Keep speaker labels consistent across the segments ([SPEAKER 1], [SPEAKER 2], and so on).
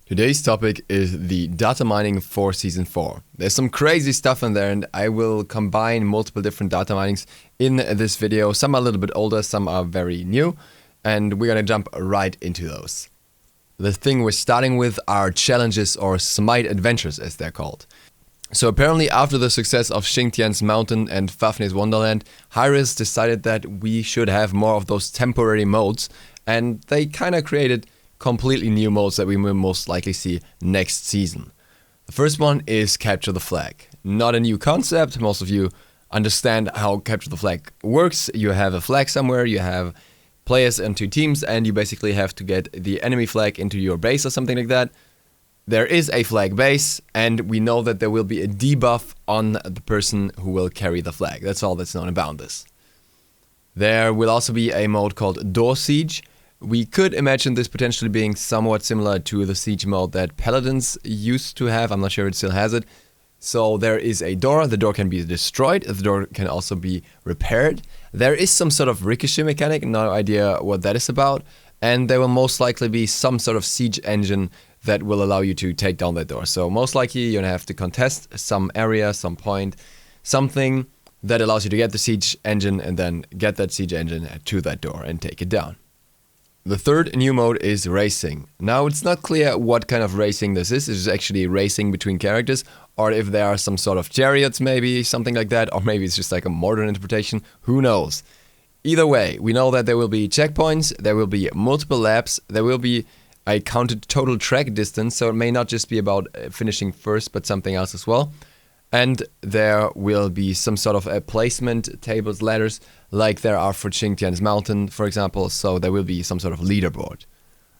[SPEAKER 1] Today's topic is the data mining for Season 4. There's some crazy stuff in there and I will combine multiple different data minings in this video. Some are a little bit older, some are very new, and we're gonna jump right into those. The thing we're starting with are challenges or Smite adventures as they're called. So apparently after the success of Xingtian's Mountain and Fafnir's Wonderland, Hi-Rez decided that we should have more of those temporary modes, and they kinda created completely new modes that we will most likely see next season. The first one is Capture the Flag. Not a new concept, most of you understand how Capture the Flag works. You have a flag somewhere, you have players and two teams, and you basically have to get the enemy flag into your base or something like that. There is a flag base, and we know that there will be a debuff on the person who will carry the flag. That's all that's known about this. There will also be a mode called Door Siege. We could imagine this potentially being somewhat similar to the siege mode that Paladins used to have. I'm not sure it still has it. So there is a door, the door can be destroyed, the door can also be repaired. There is some sort of ricochet mechanic, no idea what that is about. And there will most likely be some sort of siege engine that will allow you to take down that door. So most likely you're gonna have to contest some area, some point, something that allows you to get the siege engine and then get that siege engine to that door and take it down. The third new mode is racing. Now it's not clear what kind of racing this is. Is it actually racing between characters, or if there are some sort of chariots maybe, something like that, or maybe it's just like a modern interpretation, who knows. Either way, we know that there will be checkpoints, there will be multiple laps, there will be a counted total track distance, so it may not just be about finishing first, but something else as well. And there will be some sort of a placement tables, ladders, like there are for Xingtian's Mountain, for example, so there will be some sort of leaderboard.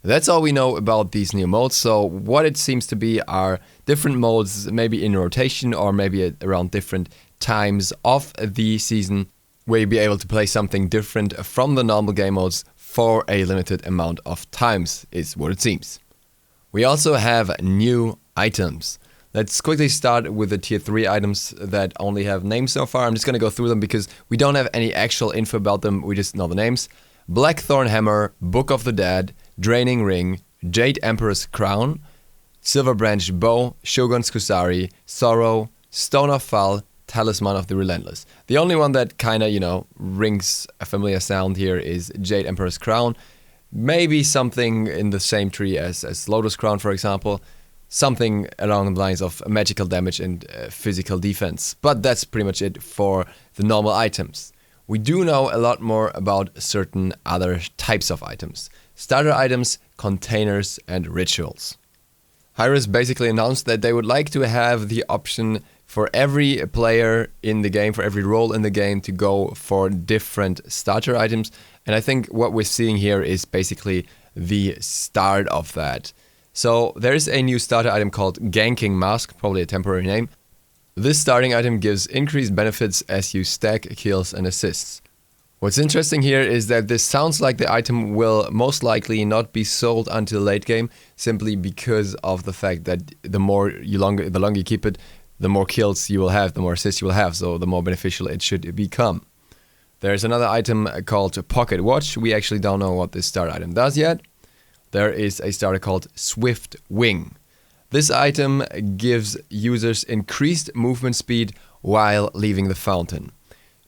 [SPEAKER 1] That's all we know about these new modes, so what it seems to be are different modes, maybe in rotation or maybe around different times of the season, where you'll be able to play something different from the normal game modes for a limited amount of times, is what it seems. We also have new items. Let's quickly start with the tier 3 items that only have names so far. I'm just gonna go through them because we don't have any actual info about them, we just know the names. Blackthorn Hammer, Book of the Dead, Draining Ring, Jade Emperor's Crown, Silver Branch Bow, Shogun's Kusari, Sorrow, Stone of Fall, Talisman of the Relentless. The only one that kinda, rings a familiar sound here is Jade Emperor's Crown. Maybe something in the same tree as Lotus Crown, for example. Something along the lines of magical damage and physical defense. But that's pretty much it for the normal items. We do know a lot more about certain other types of items. Starter items, containers, and rituals. Hi-Rez basically announced that they would like to have the option for every player in the game, for every role in the game, to go for different starter items. And I think what we're seeing here is basically the start of that. So there is a new starter item called Ganking Mask, probably a temporary name. This starting item gives increased benefits as you stack kills and assists. What's interesting here is that this sounds like the item will most likely not be sold until late game, simply because of the fact that the longer you keep it, the more kills you will have, the more assists you will have, so the more beneficial it should become. There's another item called Pocket Watch. We actually don't know what this starter item does yet. There is a starter called Swift Wing. This item gives users increased movement speed while leaving the fountain.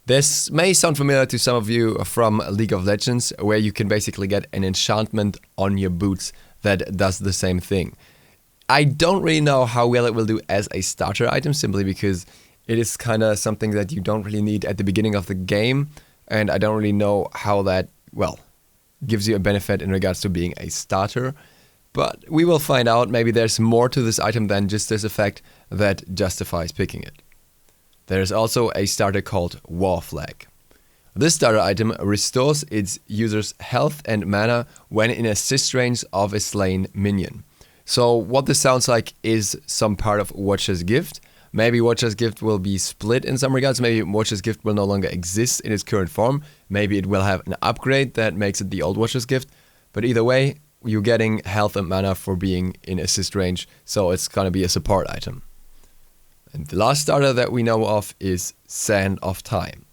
[SPEAKER 1] This may sound familiar to some of you from League of Legends, where you can basically get an enchantment on your boots that does the same thing. I don't really know how well it will do as a starter item, simply because it is kind of something that you don't really need at the beginning of the game, and I don't really know how that, gives you a benefit in regards to being a starter. But we will find out. Maybe there's more to this item than just this effect that justifies picking it. There's also a starter called War Flag. This starter item restores its users' health and mana when in assist range of a slain minion. So what this sounds like is some part of Watcher's Gift. Maybe Watcher's Gift will be split in some regards. Maybe Watcher's Gift will no longer exist in its current form. Maybe it will have an upgrade that makes it the old Watcher's Gift. But either way, you're getting health and mana for being in assist range, so it's gonna be a support item. And the last starter that we know of is Sand of Time.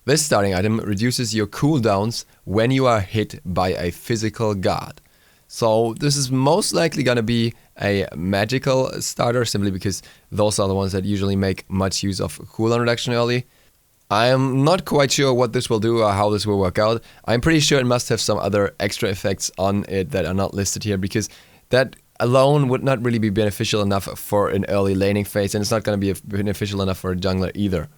[SPEAKER 1] This starting item reduces your cooldowns when you are hit by a physical god. So this is most likely going to be a magical starter, simply because those are the ones that usually make much use of cooldown reduction early. I am not quite sure what this will do or how this will work out. I'm pretty sure it must have some other extra effects on it that are not listed here, because that alone would not really be beneficial enough for an early laning phase, and it's not going to be beneficial enough for a jungler either.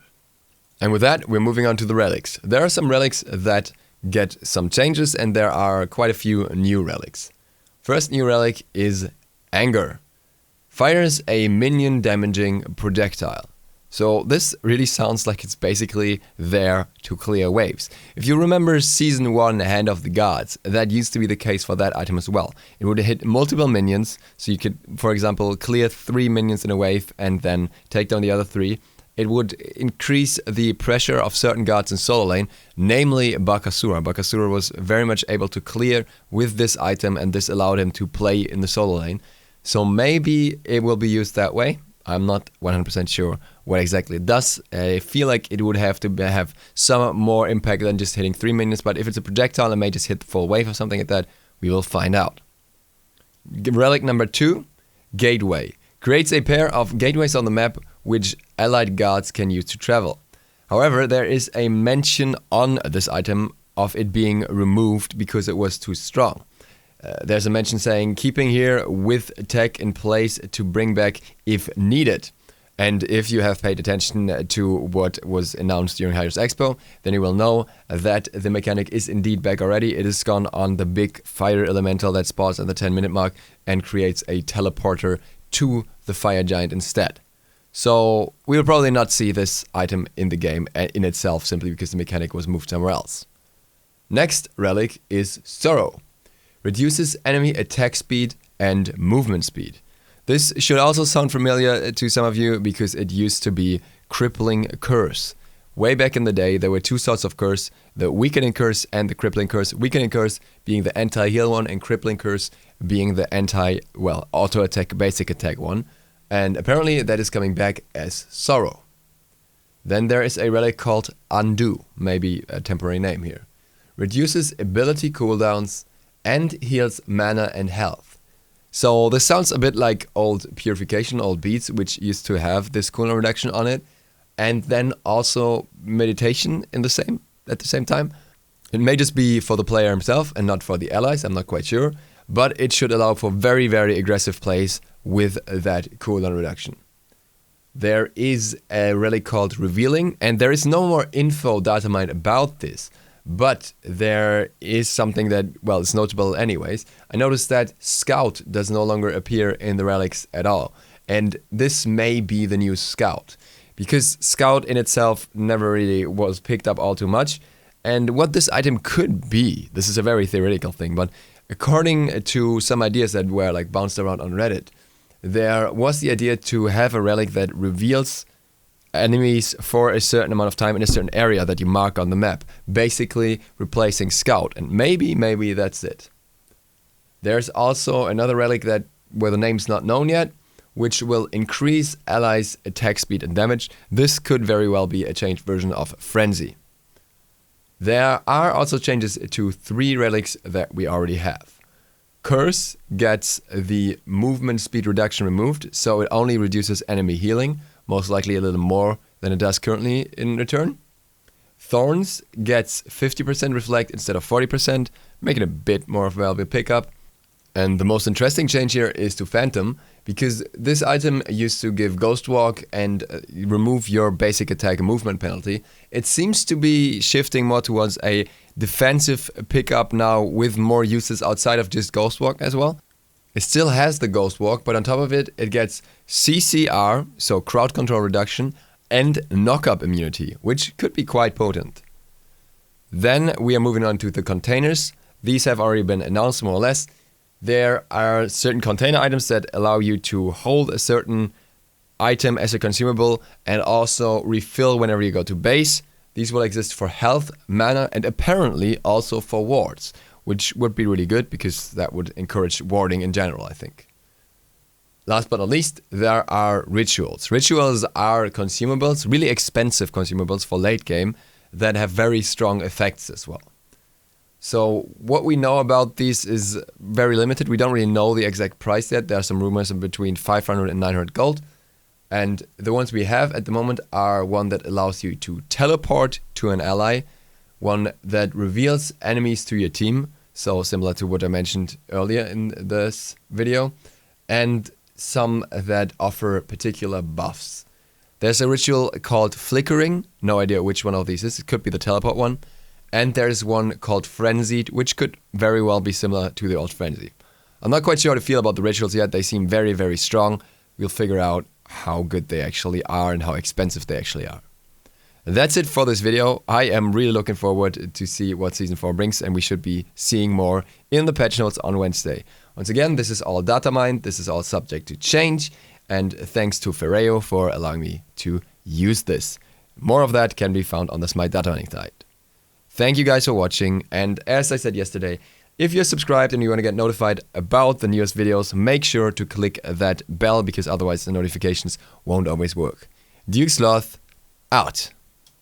[SPEAKER 1] And with that, we're moving on to the relics. There are some relics that get some changes, and there are quite a few new relics. First new relic is Anger. Fires a minion damaging projectile. So this really sounds like it's basically there to clear waves. If you remember Season 1 Hand of the Gods, that used to be the case for that item as well. It would hit multiple minions, so you could, for example, clear 3 minions in a wave and then take down the other 3. It would increase the pressure of certain gods in solo lane, namely Bakasura. Bakasura was very much able to clear with this item, and this allowed him to play in the solo lane. So maybe it will be used that way. I'm not 100% sure what exactly it does. I feel like it would have to have some more impact than just hitting 3 minions, but if it's a projectile, it may just hit the full wave or something like that. We will find out. Relic number 2, Gateway. Creates a pair of gateways on the map which allied gods can use to travel. However, there is a mention on this item of it being removed because it was too strong. There's a mention saying, keeping here with tech in place to bring back if needed. And if you have paid attention to what was announced during Hyrule Expo, then you will know that the mechanic is indeed back already. It is gone on the big fire elemental that spawns at the 10-minute mark and creates a teleporter to the fire giant instead. So we will probably not see this item in the game in itself, simply because the mechanic was moved somewhere else. Next relic is Sorrow. Reduces enemy attack speed and movement speed. This should also sound familiar to some of you because it used to be Crippling Curse. Way back in the day, there were 2 sorts of curse, the Weakening Curse and the Crippling Curse. Weakening Curse being the anti-heal one, and Crippling Curse being the auto-attack, basic attack one. And apparently that is coming back as Sorrow. Then there is a relic called Undo, maybe a temporary name here. Reduces ability cooldowns and heals mana and health. So this sounds a bit like old Purification, old beats, which used to have this cooldown reduction on it, and then also meditation at the same time. It may just be for the player himself and not for the allies, I'm not quite sure, but it should allow for very, very aggressive plays with that cooldown reduction. There is a relic called Revealing, and there is no more info data mined about this. But there is something that, well, is notable anyways. I noticed that Scout does no longer appear in the relics at all. And this may be the new Scout. Because Scout in itself never really was picked up all too much. And what this item could be, this is a very theoretical thing, but according to some ideas that were like bounced around on Reddit, there was the idea to have a relic that reveals enemies for a certain amount of time in a certain area that you mark on the map, basically replacing Scout, and maybe that's it. There's also another relic that where the name's not known yet, which will increase allies' attack speed and damage. This could very well be a changed version of Frenzy. There are also changes to 3 relics that we already have. Curse gets the movement speed reduction removed, so it only reduces enemy healing, most likely a little more than it does currently in return. Thorns gets 50% reflect instead of 40%, making it a bit more of a valuable pickup. And the most interesting change here is to Phantom, because this item used to give Ghost Walk and remove your basic attack and movement penalty. It seems to be shifting more towards a defensive pickup now, with more uses outside of just Ghost Walk as well. It still has the Ghost Walk, but on top of it, it gets CCR, so crowd control reduction, and knock-up immunity, which could be quite potent. Then we are moving on to the containers. These have already been announced more or less. There are certain container items that allow you to hold a certain item as a consumable and also refill whenever you go to base. These will exist for health, mana, and apparently also for wards, which would be really good because that would encourage warding in general, I think. Last but not least, there are rituals. Rituals are consumables, really expensive consumables for late game that have very strong effects as well. So what we know about these is very limited. We don't really know the exact price yet. There are some rumors in between 500 and 900 gold. And the ones we have at the moment are one that allows you to teleport to an ally, one that reveals enemies to your team, so similar to what I mentioned earlier in this video, and some that offer particular buffs. There's a ritual called Flickering, no idea which one of these is, it could be the teleport one, and there's one called Frenzied, which could very well be similar to the old Frenzy. I'm not quite sure how to feel about the rituals yet, they seem very, very strong. We'll figure out how good they actually are and how expensive they actually are. That's it for this video. I am really looking forward to see what Season 4 brings, and we should be seeing more in the patch notes on Wednesday. Once again, this is all data mined, this is all subject to change, and thanks to Ferreo for allowing me to use this. More of that can be found on the Smite data mining site. Thank you guys for watching, and as I said yesterday, if you're subscribed and you want to get notified about the newest videos, make sure to click that bell, because otherwise the notifications won't always work. Duke Sloth, out.